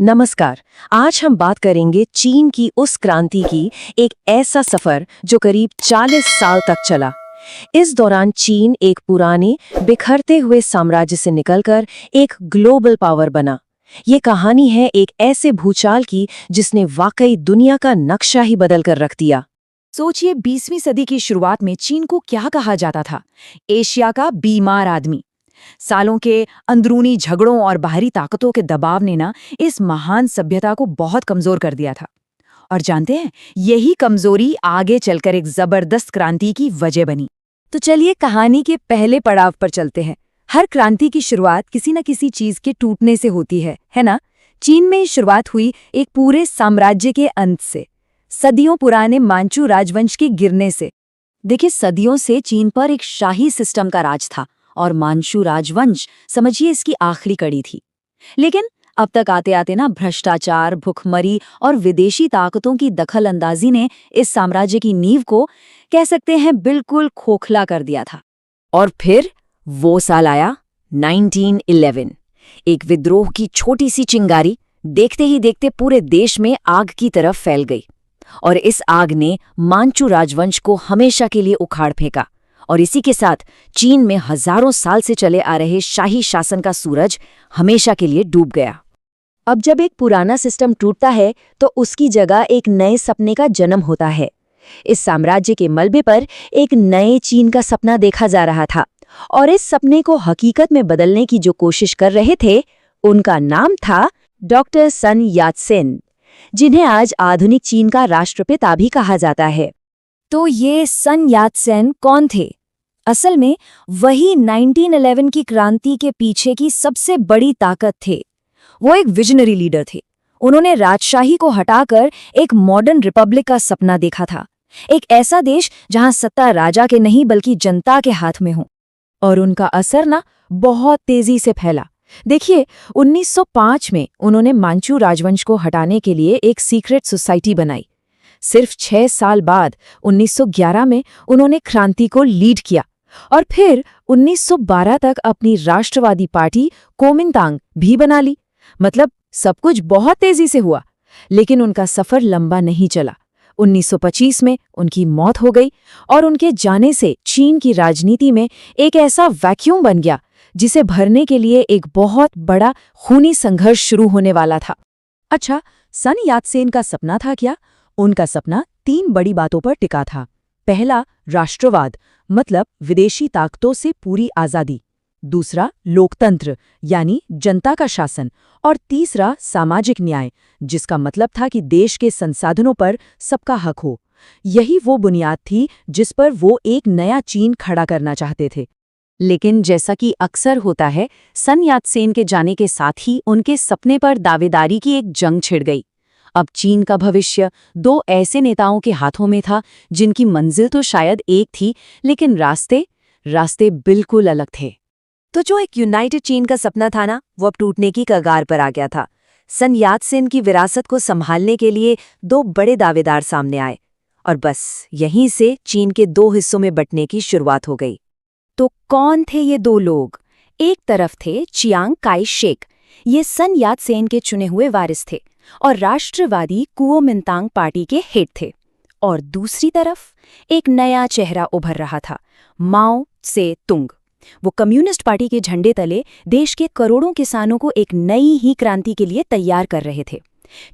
नमस्कार। आज हम बात करेंगे चीन की उस क्रांति की, एक ऐसा सफर जो करीब 40 साल तक चला। इस दौरान चीन एक पुराने बिखरते हुए साम्राज्य से निकलकर एक ग्लोबल पावर बना। ये कहानी है एक ऐसे भूचाल की जिसने वाकई दुनिया का नक्शा ही बदल कर रख दिया। सोचिए 20वीं सदी की शुरुआत में चीन को क्या कहा जाता था? एशिया का बीमार आदमी। सालों के अंदरूनी झगड़ों और बाहरी ताकतों के दबाव ने ना इस महान सभ्यता को बहुत कमजोर कर दिया था। और जानते हैं, यही कमजोरी आगे चलकर एक जबरदस्त क्रांति की वजह बनी। तो चलिए कहानी के पहले पड़ाव पर चलते हैं। हर क्रांति की शुरुआत किसी न किसी चीज के टूटने से होती है ना? चीन में शुरुआत हुई एक पूरे साम्राज्य के अंत से, सदियों पुराने मांचू राजवंश के गिरने से। देखिए, सदियों से चीन पर एक शाही सिस्टम का राज था और मांचू राजवंश समझिए इसकी आखिरी कड़ी थी। लेकिन अब तक आते आते ना भ्रष्टाचार, भुखमरी और विदेशी ताकतों की दखल अंदाजी ने इस साम्राज्य की नींव को, कह सकते हैं, बिल्कुल खोखला कर दिया था। और फिर वो साल आया 1911। एक विद्रोह की छोटी सी चिंगारी देखते ही देखते पूरे देश में आग की तरफ फैल गई। और इस आग ने मांचू राजवंश को हमेशा के लिए उखाड़ फेंका। और इसी के साथ चीन में हजारों साल से चले आ रहे शाही शासन का सूरज हमेशा के लिए डूब गया। अब जब एक पुराना सिस्टम टूटता है तो उसकी जगह एक नए सपने का जन्म होता है। इस साम्राज्य के मलबे पर एक नए चीन का सपना देखा जा रहा था, और इस सपने को हकीकत में बदलने की जो कोशिश कर रहे थे, उनका नाम था डॉक्टर सन यात-सेन, जिन्हें आज आधुनिक चीन का राष्ट्रपिता भी कहा जाता है। तो ये सन यात-सेन कौन थे? असल में वही 1911 की क्रांति के पीछे की सबसे बड़ी ताकत थे। वो एक विजनरी लीडर थे। उन्होंने राजशाही को हटाकर एक मॉडर्न रिपब्लिक का सपना देखा था, एक ऐसा देश जहां सत्ता राजा के नहीं बल्कि जनता के हाथ में हो। और उनका असर ना बहुत तेजी से फैला। देखिए, 1905 में उन्होंने मांचू राजवंश को हटाने के लिए एक सीक्रेट सोसाइटी बनाई। सिर्फ 6 साल बाद 1911 में उन्होंने क्रांति को लीड किया, और फिर 1912 तक अपनी राष्ट्रवादी पार्टी कोमिंतांग भी बना ली। मतलब सब कुछ बहुत तेजी से हुआ। लेकिन उनका सफर लंबा नहीं चला। 1925 में उनकी मौत हो गई, और उनके जाने से चीन की राजनीति में एक ऐसा वैक्यूम बन गया जिसे भरने के लिए एक बहुत बड़ा खूनी संघर्ष शुरू होने वाला था। अच्छा, सन यात-सेन का सपना था क्या? उनका सपना 3 बड़ी बातों पर टिका था। पहला, राष्ट्रवाद, मतलब विदेशी ताकतों से पूरी आज़ादी। दूसरा, लोकतंत्र, यानी जनता का शासन। और तीसरा, सामाजिक न्याय, जिसका मतलब था कि देश के संसाधनों पर सबका हक हो। यही वो बुनियाद थी जिस पर वो एक नया चीन खड़ा करना चाहते थे। लेकिन जैसा कि अक्सर होता है, सन यात-सेन के जाने के साथ ही उनके सपने पर दावेदारी की एक जंग छिड़ गई। अब चीन का भविष्य 2 ऐसे नेताओं के हाथों में था जिनकी मंजिल तो शायद एक थी, लेकिन रास्ते बिल्कुल अलग थे। तो जो एक यूनाइटेड चीन का सपना था ना, वो अब टूटने की कगार पर आ गया था। सन यात-सेन की विरासत को संभालने के लिए 2 बड़े दावेदार सामने आए, और बस यहीं से चीन के 2 हिस्सों में बंटने की शुरुआत हो गई। तो कौन थे ये 2 लोग? एक तरफ थे चियांग काई शेक। ये सन यात-सेन के चुने हुए वारिस थे और राष्ट्रवादी कुओमिंतांग पार्टी के हेड थे। और दूसरी तरफ एक नया चेहरा उभर रहा था, माओ त्से तुंग। वो कम्युनिस्ट पार्टी के झंडे तले देश के करोड़ों किसानों को एक नई ही क्रांति के लिए तैयार कर रहे थे।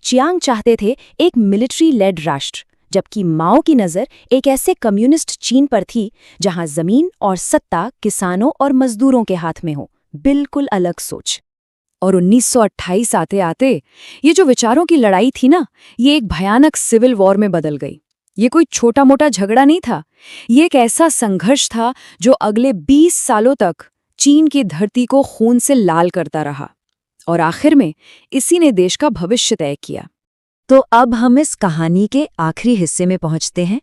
चियांग चाहते थे एक मिलिट्री लेड राष्ट्र, जबकि माओ की नज़र एक ऐसे कम्युनिस्ट चीन पर थी जहां जमीन और सत्ता किसानों और मजदूरों के हाथ में हो। बिल्कुल अलग सोच। और 1928 आते आते ये जो विचारों की लड़ाई थी ना, ये एक भयानक सिविल वॉर में बदल गई। ये कोई छोटा मोटा झगड़ा नहीं था। ये एक ऐसा संघर्ष था जो अगले 20 सालों तक चीन की धरती को खून से लाल करता रहा, और आखिर में इसी ने देश का भविष्य तय किया। तो अब हम इस कहानी के आखिरी हिस्से में पहुंचते हैं,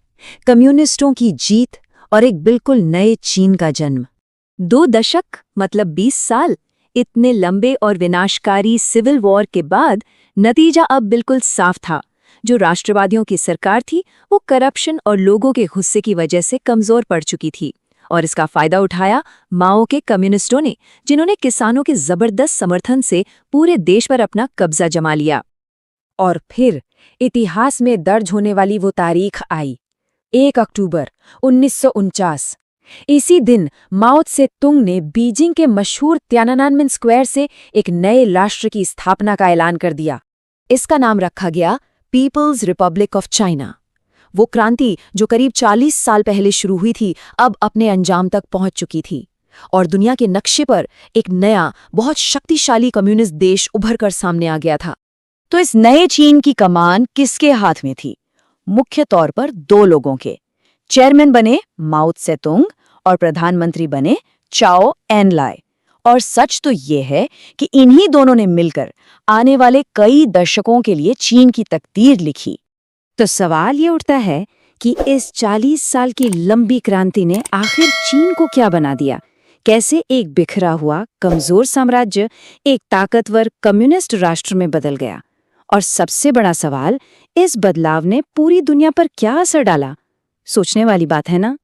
कम्युनिस्टों की जीत और एक बिल्कुल नए चीन का जन्म। 2 दशक मतलब 20 साल, इतने लंबे और विनाशकारी सिविल वॉर के बाद नतीजा अब बिल्कुल साफ था। जो राष्ट्रवादियों की सरकार थी वो करप्शन और लोगों के गुस्से की वजह से कमजोर पड़ चुकी थी, और इसका फायदा उठाया माओ के कम्युनिस्टों ने, जिन्होंने किसानों के जबरदस्त समर्थन से पूरे देश पर अपना कब्जा जमा लिया। और फिर इतिहास में दर्ज होने वाली वो तारीख आई, 1 अक्टूबर 1949। इसी दिन माओ त्से तुंग ने बीजिंग के मशहूर त्यानानानमेन स्क्वायर से एक नए राष्ट्र की स्थापना का ऐलान कर दिया। इसका नाम रखा गया पीपल्स रिपब्लिक ऑफ चाइना। वो क्रांति जो करीब 40 साल पहले शुरू हुई थी, अब अपने अंजाम तक पहुंच चुकी थी और दुनिया के नक्शे पर एक नया, बहुत शक्तिशाली कम्युनिस्ट देश उभर कर सामने आ गया था। तो इस नए चीन की कमान किसके हाथ में थी? मुख्य तौर पर 2 लोगों के। चेयरमैन बने माओ त्से तुंग और प्रधानमंत्री बने चाओ एन लाय। और सच तो ये है कि इन्हीं दोनों ने मिलकर आने वाले कई दशकों के लिए चीन की तकदीर लिखी। तो सवाल ये उठता है कि इस 40 साल की लंबी क्रांति ने आखिर चीन को क्या बना दिया? कैसे एक बिखरा हुआ, कमजोर साम्राज्य एक ताकतवर कम्युनिस्ट राष्ट्र में बदल गया? और सबसे बड़ा सवाल, इस बदलाव ने पूरी दुनिया पर क्या असर डाला? सोचने वाली बात है ना?